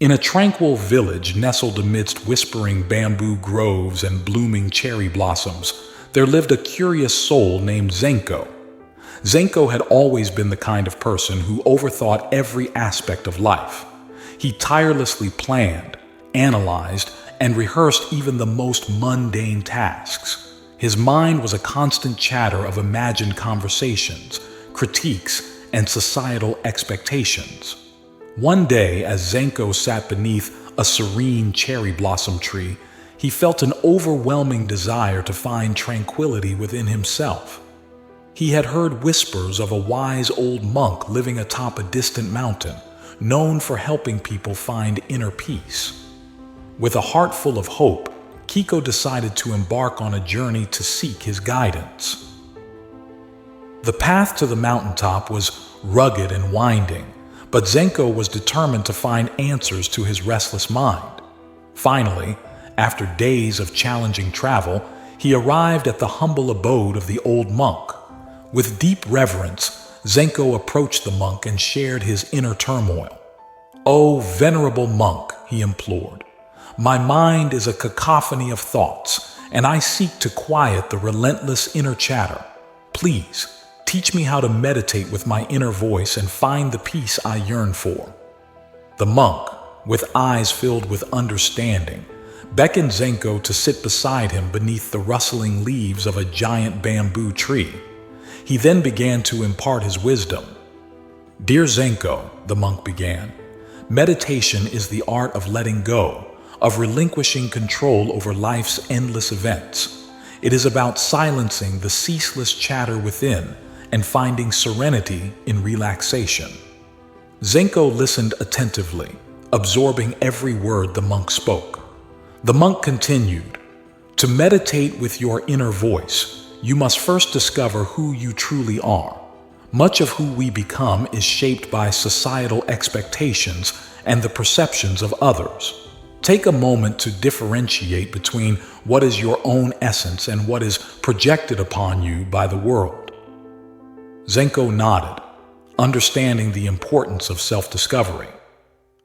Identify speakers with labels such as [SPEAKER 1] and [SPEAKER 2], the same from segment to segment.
[SPEAKER 1] In a tranquil village nestled amidst whispering bamboo groves and blooming cherry blossoms, there lived a curious soul named Zenko. Zenko had always been the kind of person who overthought every aspect of life. He tirelessly planned, analyzed, and rehearsed even the most mundane tasks. His mind was a constant chatter of imagined conversations, critiques, and societal expectations. One day, as Zenko sat beneath a serene cherry blossom tree, he felt an overwhelming desire to find tranquility within himself. He had heard whispers of a wise old monk living atop a distant mountain, known for helping people find inner peace. With a heart full of hope, Kiko decided to embark on a journey to seek his guidance. The path to the mountaintop was rugged and winding, but Zenko was determined to find answers to his restless mind. Finally, after days of challenging travel, he arrived at the humble abode of the old monk. With deep reverence, Zenko approached the monk and shared his inner turmoil. "O venerable monk," he implored, "my mind is a cacophony of thoughts, and I seek to quiet the relentless inner chatter. Please, teach me how to meditate with my inner voice and find the peace I yearn for." The monk, with eyes filled with understanding, beckoned Zenko to sit beside him beneath the rustling leaves of a giant bamboo tree. He then began to impart his wisdom. "Dear Zenko," the monk began, "meditation is the art of letting go, of relinquishing control over life's endless events. It is about silencing the ceaseless chatter within and finding serenity in relaxation." Zenko listened attentively, absorbing every word the monk spoke. The monk continued, "To meditate with your inner voice, you must first discover who you truly are. Much of who we become is shaped by societal expectations and the perceptions of others. Take a moment to differentiate between what is your own essence and what is projected upon you by the world." Zenko nodded, understanding the importance of self-discovery.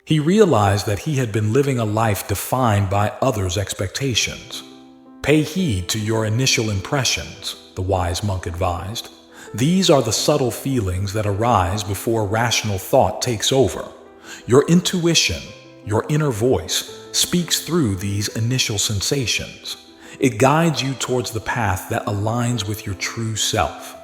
[SPEAKER 1] He realized that he had been living a life defined by others' expectations. "Pay heed to your initial impressions," the wise monk advised. "These are the subtle feelings that arise before rational thought takes over. Your intuition, your inner voice, speaks through these initial sensations. It guides you towards the path that aligns with your true self."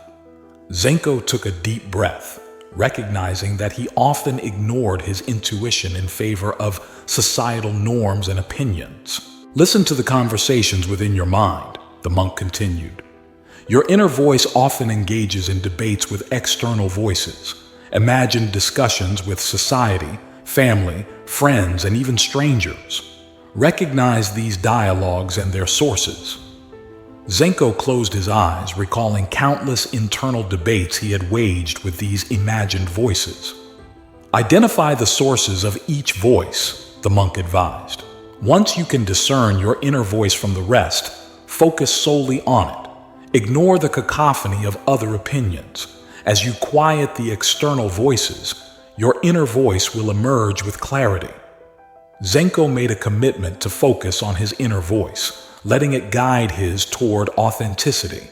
[SPEAKER 1] Zenko took a deep breath, recognizing that he often ignored his intuition in favor of societal norms and opinions. "Listen to the conversations within your mind," the monk continued. "Your inner voice often engages in debates with external voices. Imagine discussions with society, family, friends, and even strangers. Recognize these dialogues and their sources." Zenko closed his eyes, recalling countless internal debates he had waged with these imagined voices. "Identify the sources of each voice," the monk advised. "Once you can discern your inner voice from the rest, focus solely on it. Ignore the cacophony of other opinions. As you quiet the external voices, your inner voice will emerge with clarity." Zenko made a commitment to focus on his inner voice, letting it guide his toward authenticity.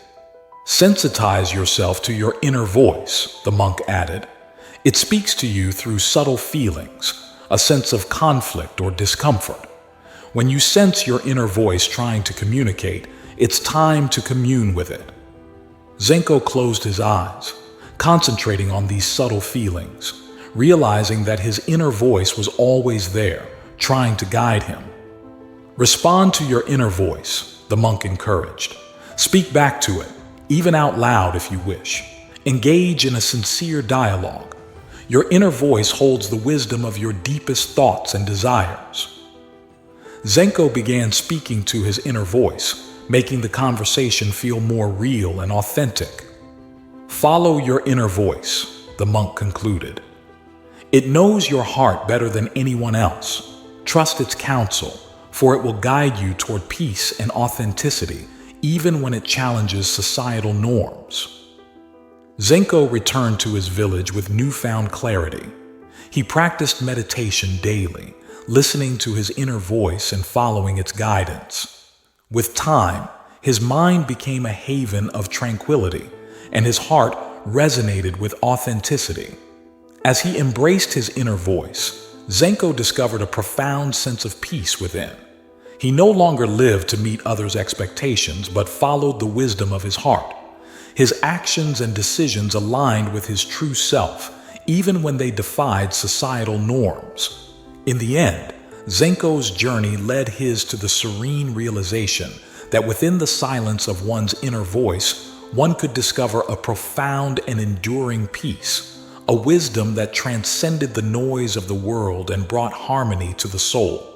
[SPEAKER 1] "Sensitize yourself to your inner voice," the monk added. "It speaks to you through subtle feelings, a sense of conflict or discomfort. When you sense your inner voice trying to communicate, it's time to commune with it." Zenko closed his eyes, concentrating on these subtle feelings, realizing that his inner voice was always there, trying to guide him. "Respond to your inner voice," the monk encouraged. "Speak back to it, even out loud if you wish. Engage in a sincere dialogue. Your inner voice holds the wisdom of your deepest thoughts and desires." Zenko began speaking to his inner voice, making the conversation feel more real and authentic. "Follow your inner voice," the monk concluded. "It knows your heart better than anyone else. Trust its counsel, for it will guide you toward peace and authenticity, even when it challenges societal norms." Zenko returned to his village with newfound clarity. He practiced meditation daily, listening to his inner voice and following its guidance. With time, his mind became a haven of tranquility, and his heart resonated with authenticity. As he embraced his inner voice, Zenko discovered a profound sense of peace within. He no longer lived to meet others' expectations, but followed the wisdom of his heart. His actions and decisions aligned with his true self, even when they defied societal norms. In the end, Zenko's journey led his to the serene realization that within the silence of one's inner voice, one could discover a profound and enduring peace, a wisdom that transcended the noise of the world and brought harmony to the soul.